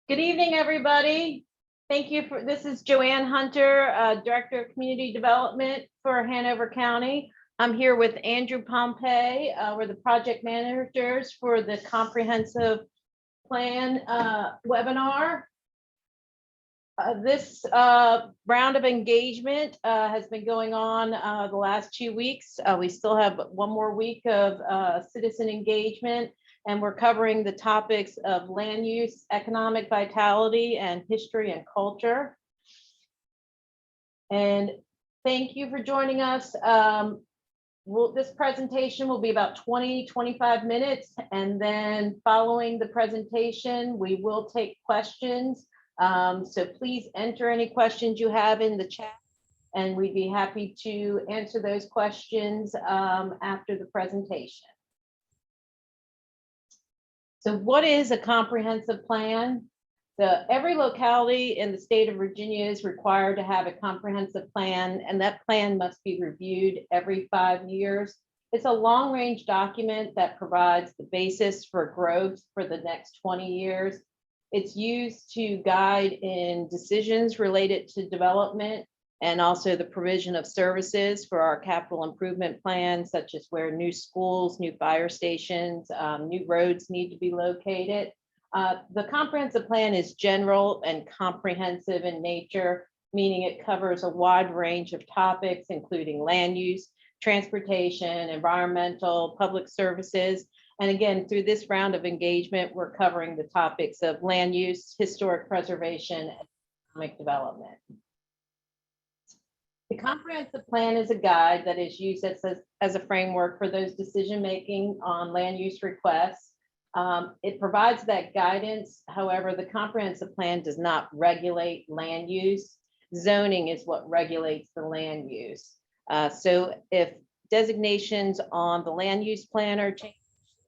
Good evening, everybody. Thank you for, this is Joanne Hunter, Director of Community Development for Hanover County. I'm here with Andrew Pompey. We're the project managers for the comprehensive plan webinar. This round of engagement has been going on the last 2 weeks. We still have one more week of citizen engagement, and we're covering the topics of land use, economic vitality, and history and culture. And thank you for joining us. This presentation will be about 20-25 minutes, and then following the presentation, we will take questions. So please enter any questions you have in the chat, and we'd be happy to answer those questions after the presentation. So what is a comprehensive plan? Every locality in the state of Virginia is required to have a comprehensive plan, and that plan must be reviewed every 5 years. It's a long-range document that provides the basis for growth for the next 20 years. It's used to guide in decisions related to development and also the provision of services for our capital improvement plans, such as where new schools, new fire stations, new roads need to be located. The comprehensive plan is general and comprehensive in nature, meaning it covers a wide range of topics, including land use, transportation, environmental, public services. And again, through this round of engagement, we're covering the topics of land use, historic preservation, and economic development. The comprehensive plan is a guide that is used as a framework for those decision-making on land use requests. It provides that guidance. However, the comprehensive plan does not regulate land use. Zoning is what regulates the land use. So if designations on the land use plan are changed,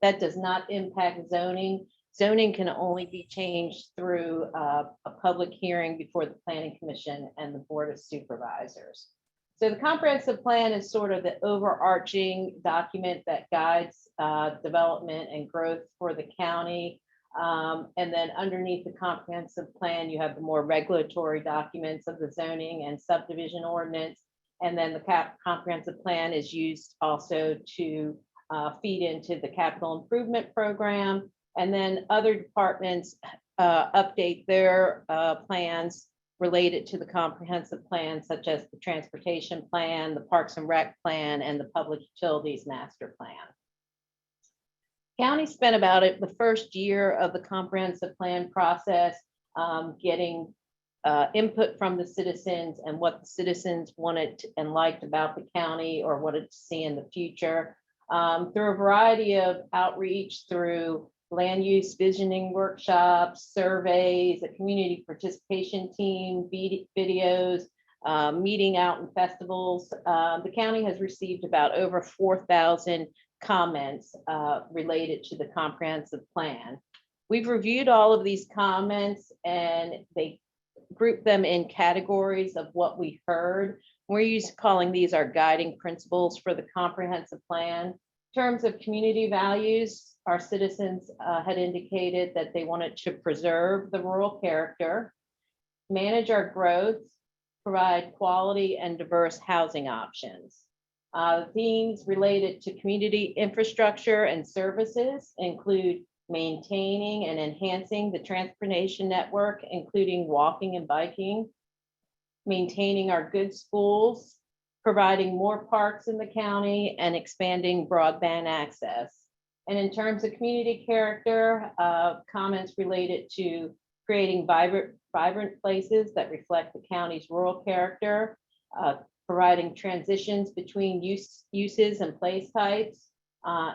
that does not impact zoning. Zoning can only be changed through a public hearing before the Planning Commission and the Board of Supervisors. So the comprehensive plan is sort of the overarching document that guides development and growth for the county. And then underneath the comprehensive plan, you have the more regulatory documents of the zoning and subdivision ordinance. And then the comprehensive plan is used also to feed into the capital improvement program. And then other departments update their plans related to the comprehensive plan, such as the transportation plan, the Parks and Rec plan, and the public utilities master plan. County spent about the first year of the comprehensive plan process getting input from the citizens and what the citizens wanted and liked about the county or wanted to see in the future. Through a variety of outreach, through land use visioning workshops, surveys, a community participation team, videos, meeting out in festivals. The county has received about over 4,000 comments related to the comprehensive plan. We've reviewed all of these comments, and they group them in categories of what we heard. We're calling these our guiding principles for the comprehensive plan. In terms of community values, our citizens had indicated that they wanted to preserve the rural character, manage our growth, provide quality and diverse housing options. Themes related to community infrastructure and services include maintaining and enhancing the transportation network, including walking and biking, maintaining our good schools, providing more parks in the county, and expanding broadband access. And in terms of community character, comments related to creating vibrant places that reflect the county's rural character, providing transitions between uses and place types,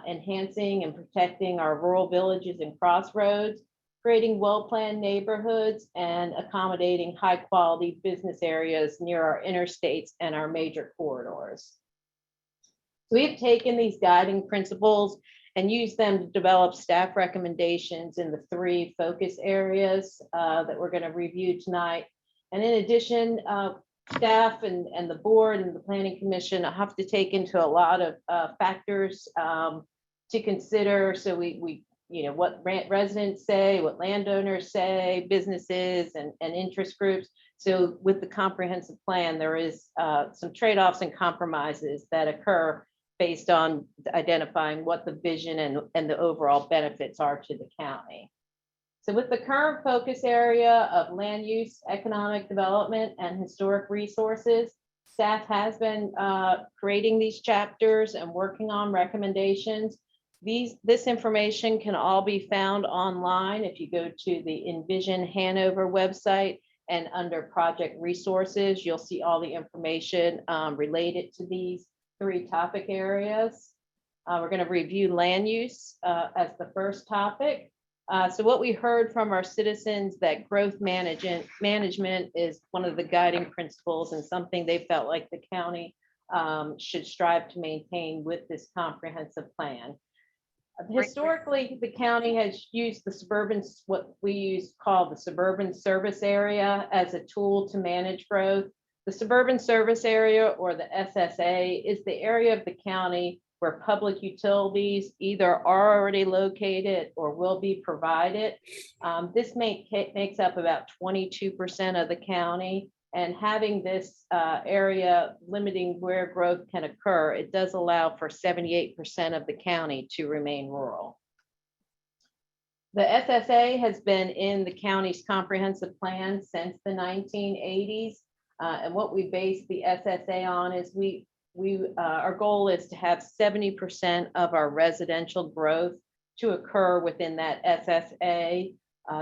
enhancing and protecting our rural villages and crossroads, creating well-planned neighborhoods, and accommodating high-quality business areas near our interstates and our major corridors. So we have taken these guiding principles and used them to develop staff recommendations in the 3 focus areas that we're going to review tonight. And in addition, staff and the board and the Planning Commission have to take into a lot of factors to consider. So we what residents say, what landowners say, businesses and interest groups. So with the comprehensive plan, there is some trade-offs and compromises that occur based on identifying what the vision and the overall benefits are to the county. So with the current focus area of land use, economic development, and historic resources, staff has been creating these chapters and working on recommendations. This information can all be found online if you go to the Envision Hanover website, and under project resources, you'll see all the information related to these 3 topic areas. We're going to review land use as the first topic. So what we heard from our citizens, that growth management is one of the guiding principles and something they felt like the county should strive to maintain with this comprehensive plan. Historically, the county has used the suburban, what we call the suburban service area, as a tool to manage growth. The suburban service area, or the SSA, is the area of the county where public utilities either are already located or will be provided. This makes up about 22% of the county. And having this area limiting where growth can occur, it does allow for 78% of the county to remain rural. The SSA has been in the county's comprehensive plan since the 1980s. And what we base the SSA on is our goal is to have 70% of our residential growth to occur within that SSA.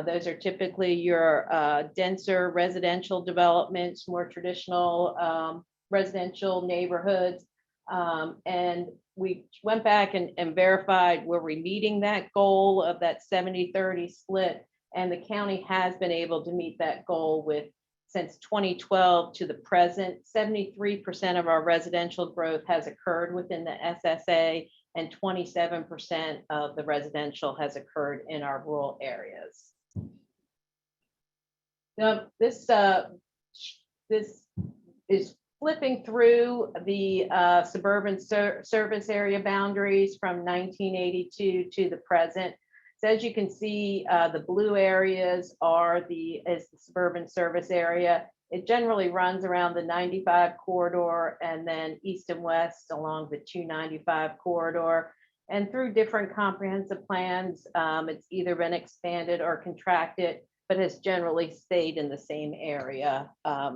Those are typically your denser residential developments, more traditional residential neighborhoods. And we went back and verified, were we meeting that goal of that 70-30 split? And the county has been able to meet that goal with, since 2012 to the present, 73% of our residential growth has occurred within the SSA, and 27% of the residential has occurred in our rural areas. Now, this is flipping through the suburban service area boundaries from 1982 to the present. So as you can see, the blue areas is the suburban service area. It generally runs around the 95 corridor and then east and west along the 295 corridor. And through different comprehensive plans, it's either been expanded or contracted, but has generally stayed in the same area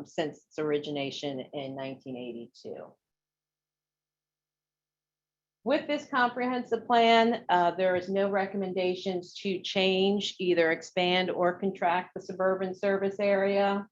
since its origination in 1982. With this comprehensive plan, there is no recommendations to change, either expand or contract the suburban service area.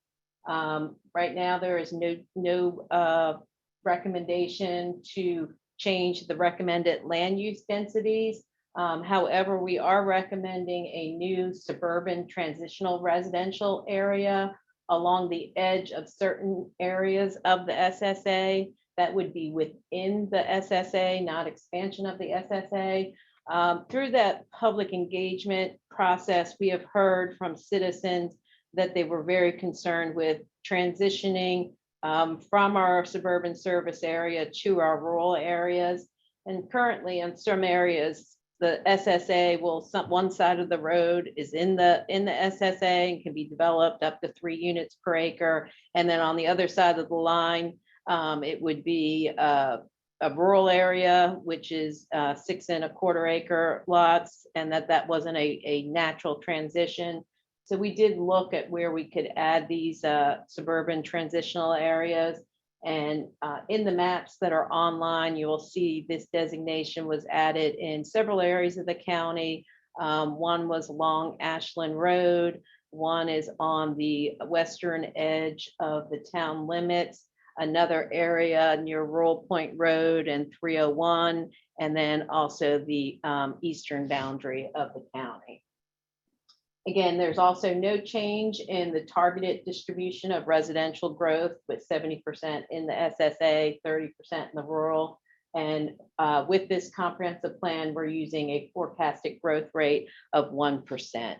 Right now, there is no recommendation to change the recommended land use densities. However, we are recommending a new suburban transitional residential area along the edge of certain areas of the SSA. That would be within the SSA, not expansion of the SSA. Through that public engagement process, we have heard from citizens that they were very concerned with transitioning from our suburban service area to our rural areas. And currently in some areas, the SSA one side of the road is in the SSA and can be developed up to 3 units per acre. And then on the other side of the line, it would be a rural area, which is 6 1/4 acre lots, and that wasn't a natural transition. So we did look at where we could add these suburban transitional areas. And in the maps that are online, you will see this designation was added in several areas of the county. One was along Ashland Road. One is on the western edge of the town limits. Another area near Rural Point Road and 301, and then also the eastern boundary of the county. Again, there's also no change in the targeted distribution of residential growth, with 70% in the SSA, 30% in the rural. And with this comprehensive plan, we're using a forecasted growth rate of 1%.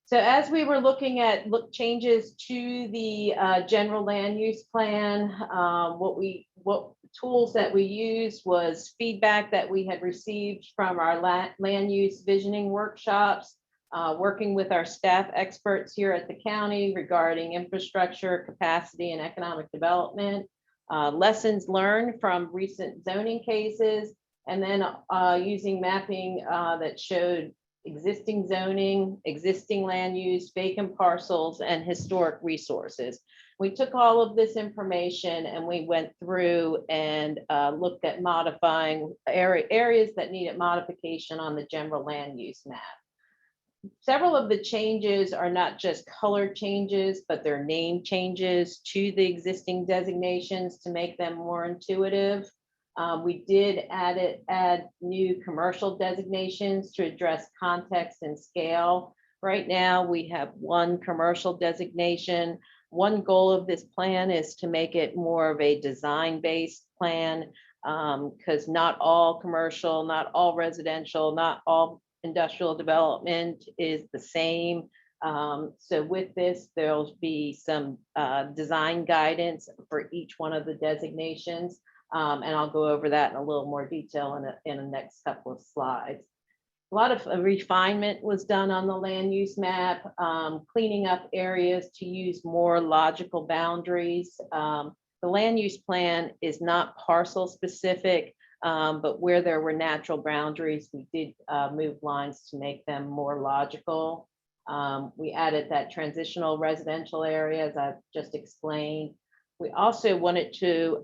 So as we were looking at changes to the general land use plan, what tools that we used was feedback that we had received from our land use visioning workshops, working with our staff experts here at the county regarding infrastructure, capacity, and economic development, lessons learned from recent zoning cases, and then using mapping that showed existing zoning, existing land use, vacant parcels, and historic resources. We took all of this information and we went through and looked at modifying areas that needed modification on the general land use map. Several of the changes are not just color changes, but they're name changes to the existing designations to make them more intuitive. We did add new commercial designations to address context and scale. Right now, we have one commercial designation. One goal of this plan is to make it more of a design-based plan, because not all commercial, not all residential, not all industrial development is the same. So with this, there'll be some design guidance for each one of the designations. And I'll go over that in a little more detail in the next couple of slides. A lot of refinement was done on the land use map, cleaning up areas to use more logical boundaries. The land use plan is not parcel specific, but where there were natural boundaries, we did move lines to make them more logical. We added that transitional residential area, as I've just explained. We also wanted to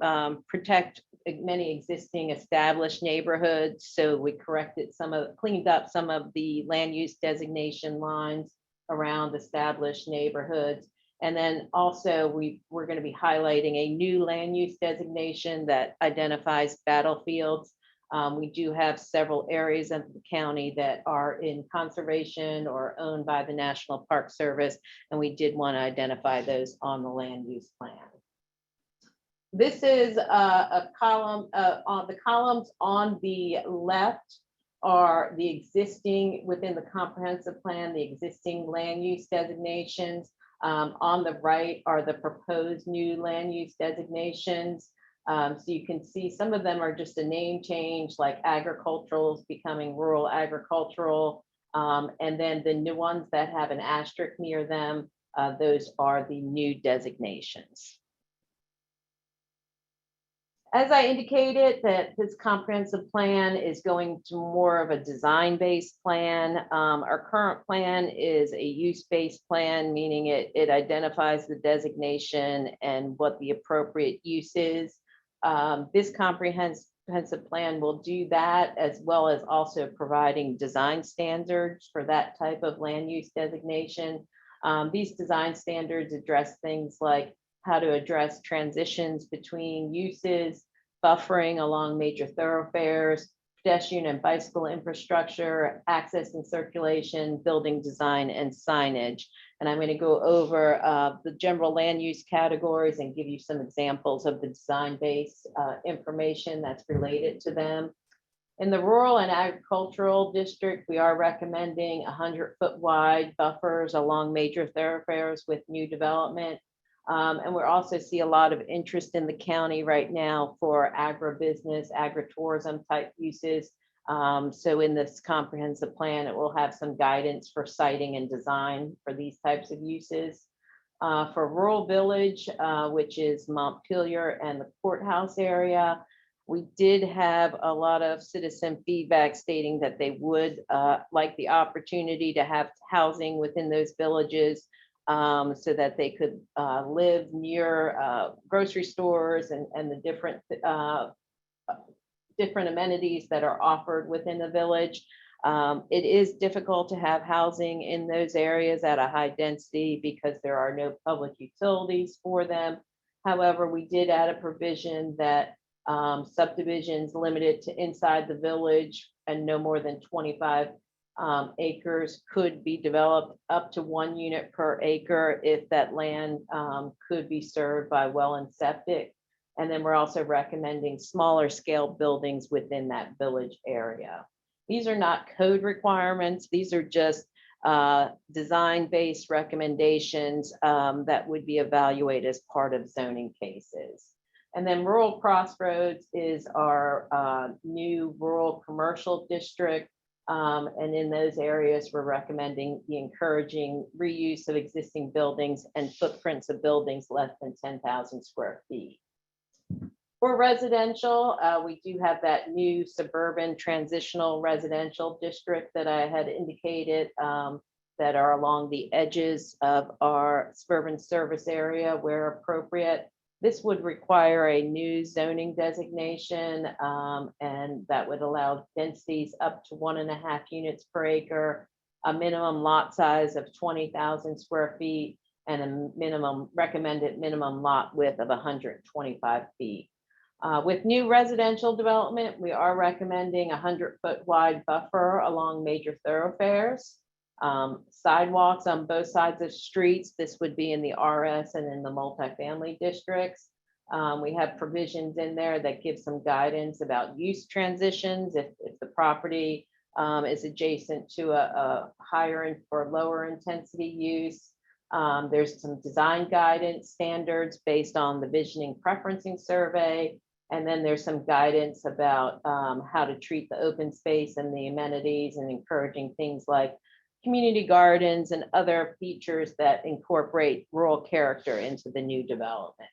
protect many existing established neighborhoods. So we cleaned up some of the land use designation lines around established neighborhoods. And then also we're going to be highlighting a new land use designation that identifies battlefields. We do have several areas of the county that are in conservation or owned by the National Park Service, and we did want to identify those on the land use plan. This is a column on the columns on the left are the existing within the comprehensive plan, the existing land use designations. On the right are the proposed new land use designations. So you can see some of them are just a name change, like agricultural is becoming rural agricultural. And then the new ones that have an asterisk near them, those are the new designations. As I indicated, that this comprehensive plan is going to more of a design-based plan. Our current plan is a use-based plan, meaning it identifies the designation and what the appropriate use is. This comprehensive plan will do that, as well as also providing design standards for that type of land use designation. These design standards address things like how to address transitions between uses, buffering along major thoroughfares, pedestrian and bicycle infrastructure, access and circulation, building design, and signage. And I'm going to go over the general land use categories and give you some examples of the design-based information that's related to them. In the rural and agricultural district, we are recommending 100-foot wide buffers along major thoroughfares with new development. And we also see a lot of interest in the county right now for agribusiness, agritourism type uses. So in this comprehensive plan, it will have some guidance for siting and design for these types of uses. For rural village, which is Montpelier and the courthouse area, we did have a lot of citizen feedback stating that they would like the opportunity to have housing within those villages, so that they could live near grocery stores and the different amenities that are offered within the village. It is difficult to have housing in those areas at a high density because there are no public utilities for them. However, we did add a provision that subdivisions limited to inside the village and no more than 25 acres could be developed up to 1 unit per acre if that land could be served by well and septic. And then we're also recommending smaller scale buildings within that village area. These are not code requirements. These are just design-based recommendations that would be evaluated as part of zoning cases. And then Rural Crossroads is our new rural commercial district. And in those areas, we're recommending the encouraging reuse of existing buildings and footprints of buildings less than 10,000 square feet. For residential, we do have that new suburban transitional residential district that I had indicated that are along the edges of our suburban service area where appropriate. This would require a new zoning designation, and that would allow densities up to 1.5 units per acre, a minimum lot size of 20,000 square feet, and a recommended minimum lot width of 125 feet. With new residential development, we are recommending a 100-foot wide buffer along major thoroughfares. Sidewalks on both sides of streets. This would be in the RS and in the multifamily districts. We have provisions in there that give some guidance about use transitions if the property is adjacent to a higher or lower intensity use. There's some design guidance standards based on the visioning preferencing survey. And then there's some guidance about how to treat the open space and the amenities and encouraging things like community gardens and other features that incorporate rural character into the new development.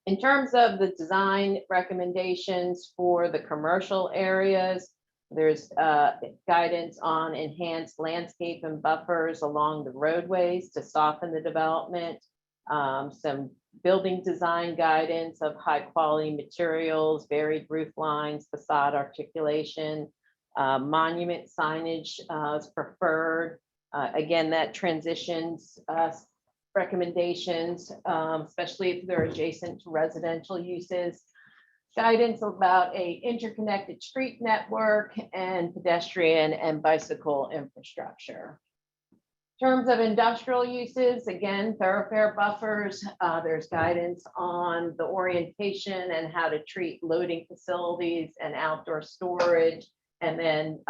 In terms of the design recommendations for the commercial areas, there's guidance on enhanced landscape and buffers along the roadways to soften the development, some building design guidance of high quality materials, varied roof lines, facade articulation, monument signage is preferred. Again, that transitions recommendations, especially if they're adjacent to residential uses. Guidance about a interconnected street network and pedestrian and bicycle infrastructure. In terms of industrial uses, again, thoroughfare buffers, there's guidance on the orientation and how to treat loading facilities and outdoor storage. And then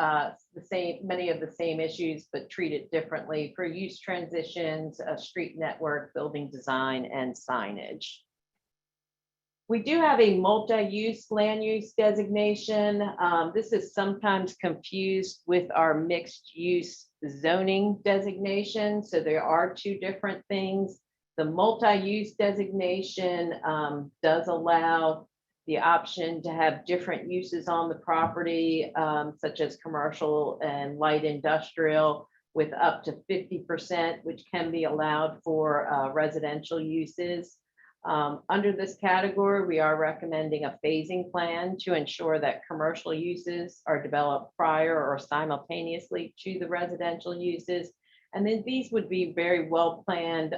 many of the same issues, but treated differently for use transitions, street network, building design, and signage. We do have a multi-use land use designation. This is sometimes confused with our mixed use zoning designation. So there are two different things. The multi-use designation does allow the option to have different uses on the property, such as commercial and light industrial, with up to 50%, which can be allowed for residential uses. Under this category, we are recommending a phasing plan to ensure that commercial uses are developed prior or simultaneously to the residential uses. And then these would be very well-planned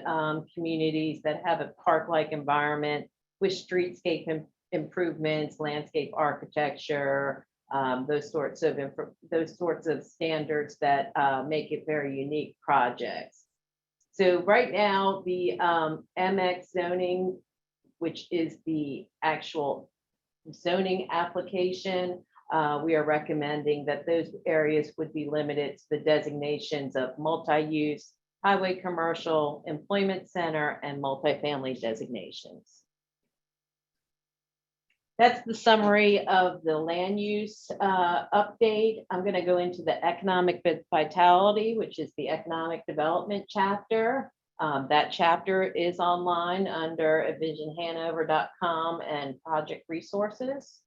communities that have a park-like environment with streetscape improvements, landscape architecture, those sorts of standards that make it very unique projects. So right now, the MX zoning, which is the actual zoning application, we are recommending that those areas would be limited to the designations of multi-use, highway commercial, employment center, and multifamily designations. That's the summary of the land use update. I'm going to go into the economic vitality, which is the economic development chapter. That chapter is online under envisionhanover.com and project resources.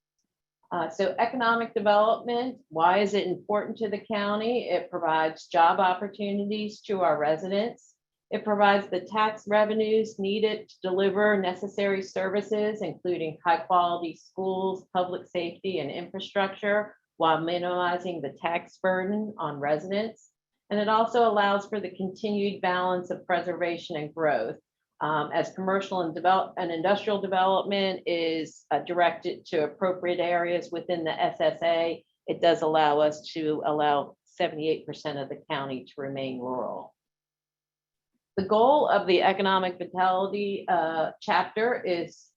So economic development, why is it important to the county? It provides job opportunities to our residents. It provides the tax revenues needed to deliver necessary services, including high quality schools, public safety, and infrastructure, while minimizing the tax burden on residents. And it also allows for the continued balance of preservation and growth. As commercial and industrial development is directed to appropriate areas within the SSA, it does allow us to allow 78% of the county to remain rural. The goal of the economic vitality chapter is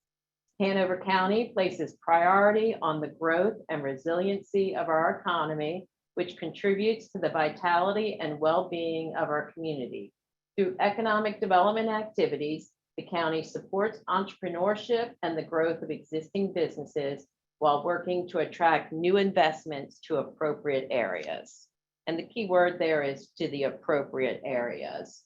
Hanover County places priority on the growth and resiliency of our economy which contributes to the vitality and well-being of our community. Through economic development activities, the county supports entrepreneurship and the growth of existing businesses while working to attract new investments to appropriate areas. And the key word there is to the appropriate areas.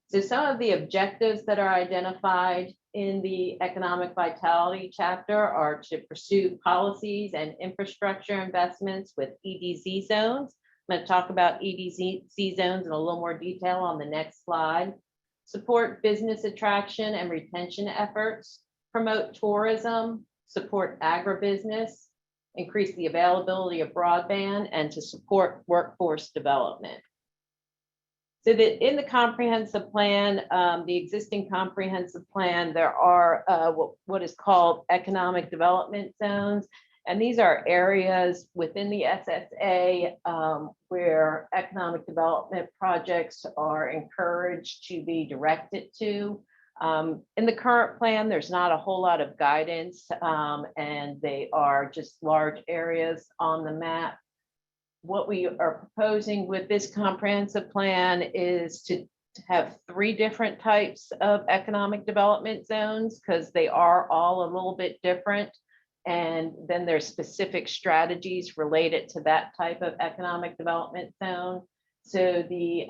So some of the objectives that are identified in the economic vitality chapter are to pursue policies and infrastructure investments with EDZ zones. I'm going to talk about EDZ zones in a little more detail on the next slide. Support business attraction and retention efforts, promote tourism, support agribusiness, increase the availability of broadband, and to support workforce development. So that in the comprehensive plan, the existing comprehensive plan, there are what is called economic development zones. And these are areas within the SSA where economic development projects are encouraged to be directed to. In the current plan, there's not a whole lot of guidance, and they are just large areas on the map. What we are proposing with this comprehensive plan is to have 3 different types of economic development zones, because they are all a little bit different. And then there's specific strategies related to that type of economic development zone. So the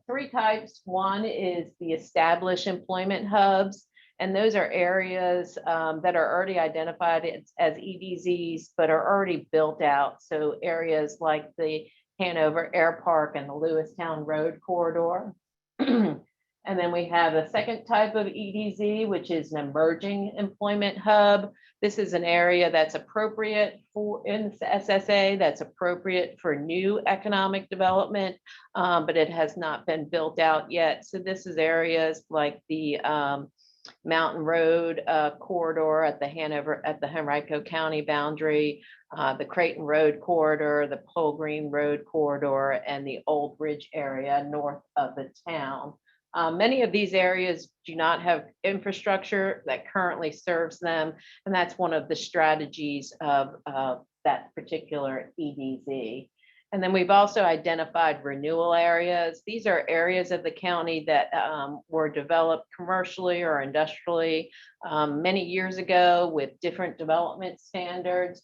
3 types, one is the established employment hubs. And those are areas that are already identified as EDZs, but are already built out. So areas like the Hanover Air Park and the Lewistown Road corridor. And then we have a second type of EDZ, which is an emerging employment hub. This is an area that's appropriate for in the SSA, that's appropriate for new economic development, but it has not been built out yet. So this is areas like the Mountain Road corridor at the Henrico County boundary, the Creighton Road corridor, the Pole Green Road corridor, and the Old Bridge area north of the town. Many of these areas do not have infrastructure that currently serves them, and that's one of the strategies of that particular EDZ. And then we've also identified renewal areas. These are areas of the county that were developed commercially or industrially many years ago with different development standards,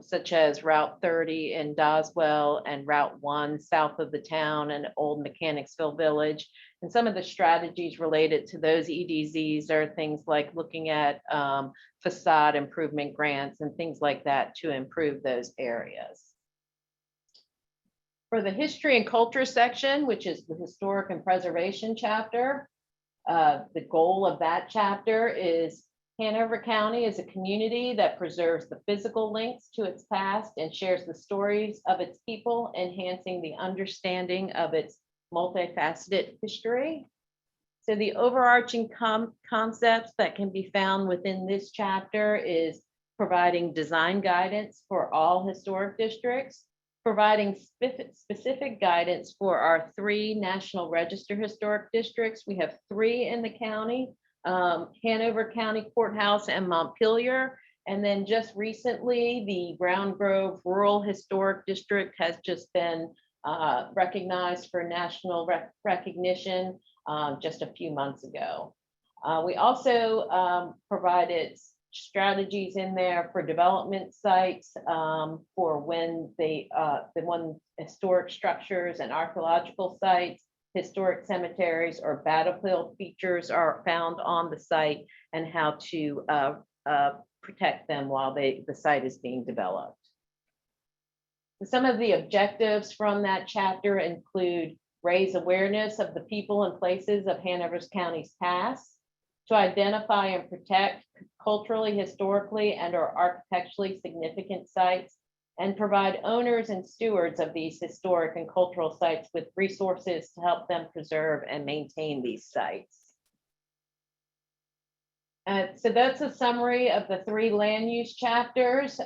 such as Route 30 in Doswell and Route 1 south of the town and Old Mechanicsville Village. And some of the strategies related to those EDZs are things like looking at facade improvement grants and things like that to improve those areas. For the history and culture section, which is the historic and preservation chapter, the goal of that chapter is Hanover County is a community that preserves the physical links to its past and shares the stories of its people, enhancing the understanding of its multifaceted history. So the overarching concepts that can be found within this chapter is providing design guidance for all historic districts, providing specific guidance for our 3 National Register historic districts. We have 3 in the county, Hanover County Courthouse and Montpelier. And then just recently, the Brown Grove Rural Historic District has just been recognized for national recognition just a few months ago. We also provided strategies in there for development sites for when historic structures and archaeological sites, historic cemeteries, or battlefield features are found on the site, and how to protect them while the site is being developed. Some of the objectives from that chapter include raise awareness of the people and places of Hanover County's past, to identify and protect culturally, historically, and/or architecturally significant sites, and provide owners and stewards of these historic and cultural sites with resources to help them preserve and maintain these sites. So that's a summary of the 3 land use chapters.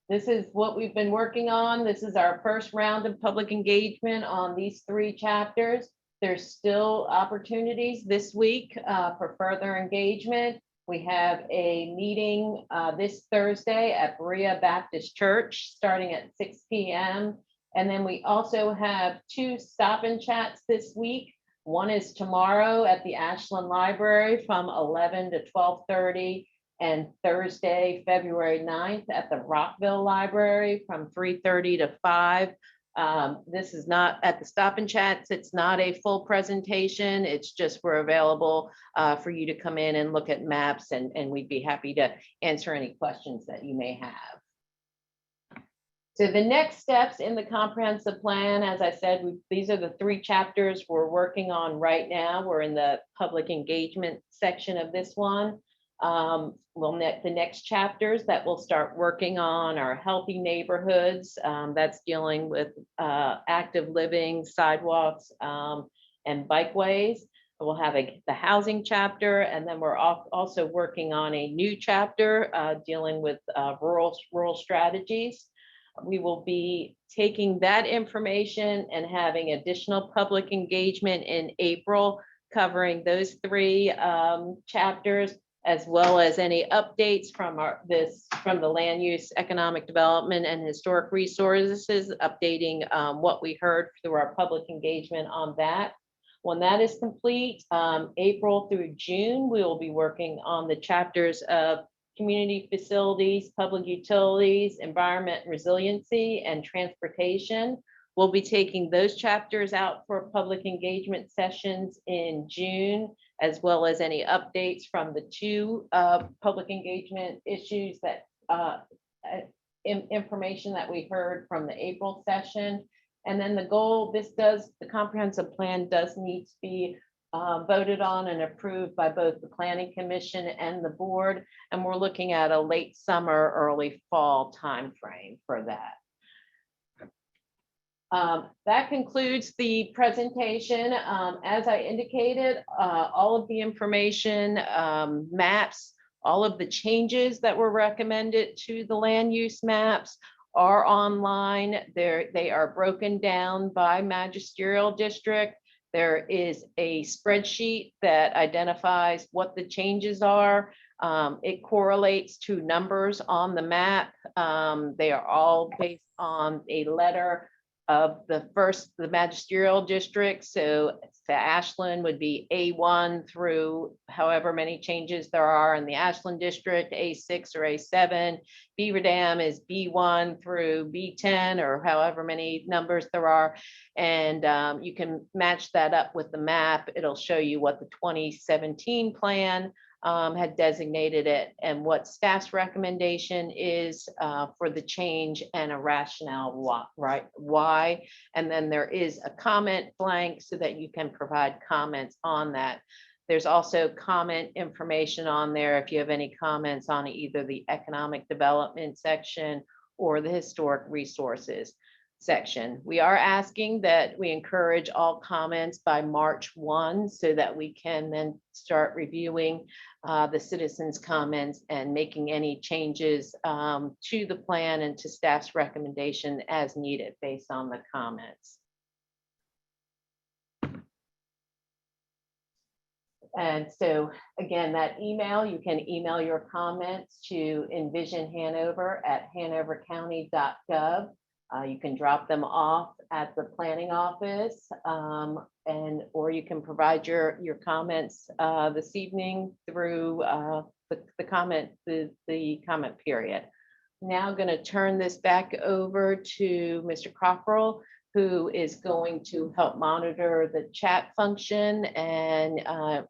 This is what we've been working on. This is our first round of public engagement on these 3 chapters. There's still opportunities this week for further engagement. We have a meeting this Thursday at Berea Baptist Church starting at 6 p.m. And then we also have 2 stop and chats this week. One is tomorrow at the Ashland Library from 11 to 12:30, and Thursday, February 9th at the Rockville Library from 3:30 to 5. This is not at the stop and chats. It's not a full presentation. It's just we're available for you to come in and look at maps, and we'd be happy to answer any questions that you may have. So the next steps in the comprehensive plan, as I said, these are the 3 chapters we're working on right now. We're in the public engagement section of this one. The next chapters that we'll start working on are healthy neighborhoods. That's dealing with active living, sidewalks, and bikeways. We'll have the housing chapter, and then we're also working on a new chapter dealing with rural strategies. We will be taking that information and having additional public engagement in April, covering those 3 chapters, as well as any updates from the land use, economic development, and historic resources, updating what we heard through our public engagement on that. When that is complete, April through June, we will be working on the chapters of community facilities, public utilities, environment and resiliency, and transportation. We'll be taking those chapters out for public engagement sessions in June, as well as any updates from the 2 public engagement issues that information that we heard from the April session. And then the goal, the comprehensive plan does need to be voted on and approved by both the Planning Commission and the board. And we're looking at a late summer, early fall timeframe for that. That concludes the presentation. As I indicated, all of the information, maps, all of the changes that were recommended to the land use maps are online. They are broken down by magisterial district. There is a spreadsheet that identifies what the changes are. It correlates to numbers on the map. They are all based on a letter of the magisterial district. So the Ashland would be A1 through however many changes there are in the Ashland district, A6 or A7. Beaver Dam is B1 through B10 or however many numbers there are. And you can match that up with the map. It'll show you what the 2017 plan had designated it and what staff's recommendation is for the change and a rationale why. And then there is a comment blank so that you can provide comments on that. There's also comment information on there if you have any comments on either the economic development section or the historic resources section. We are asking that we encourage all comments by March 1 so that we can then start reviewing the citizens' comments and making any changes to the plan and to staff's recommendation as needed based on the comments. And so again, that email, you can email your comments to envisionhanover@hanovercounty.gov. You can drop them off at the planning office, or you can provide your comments this evening through the comment period. Now I'm going to turn this back over to Mr. Cockrell, who is going to help monitor the chat function, and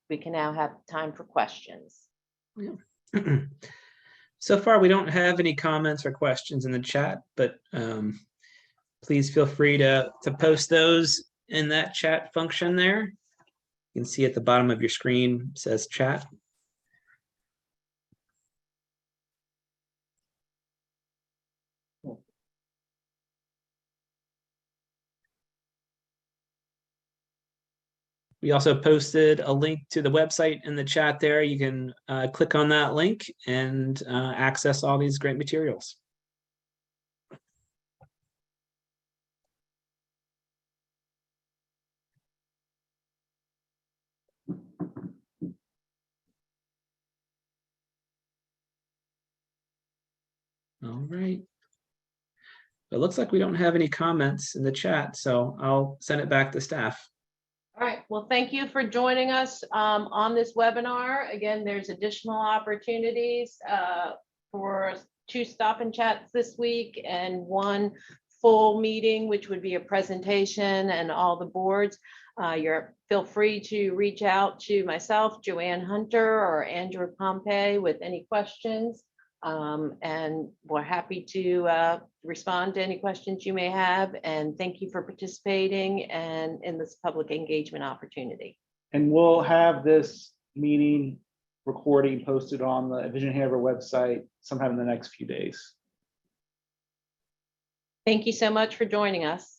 we can now have time for questions. Yeah. So far, we don't have any comments or questions in the chat, but please feel free to post those in that chat function there. You can see at the bottom of your screen, it says chat. We also posted a link to the website in the chat there. You can click on that link and access all these great materials. All right. It looks like we don't have any comments in the chat, so I'll send it back to staff. All right, well, thank you for joining us on this webinar. Again, there's additional opportunities for 2 stop and chats this week and 1 full meeting, which would be a presentation and all the boards. Feel free to reach out to myself, Joanne Hunter, or Andrew Pompey with any questions. And we're happy to respond to any questions you may have. And thank you for participating and in this public engagement opportunity. And we'll have this meeting recording posted on the Envision Hanover website sometime in the next few days. Thank you so much for joining us.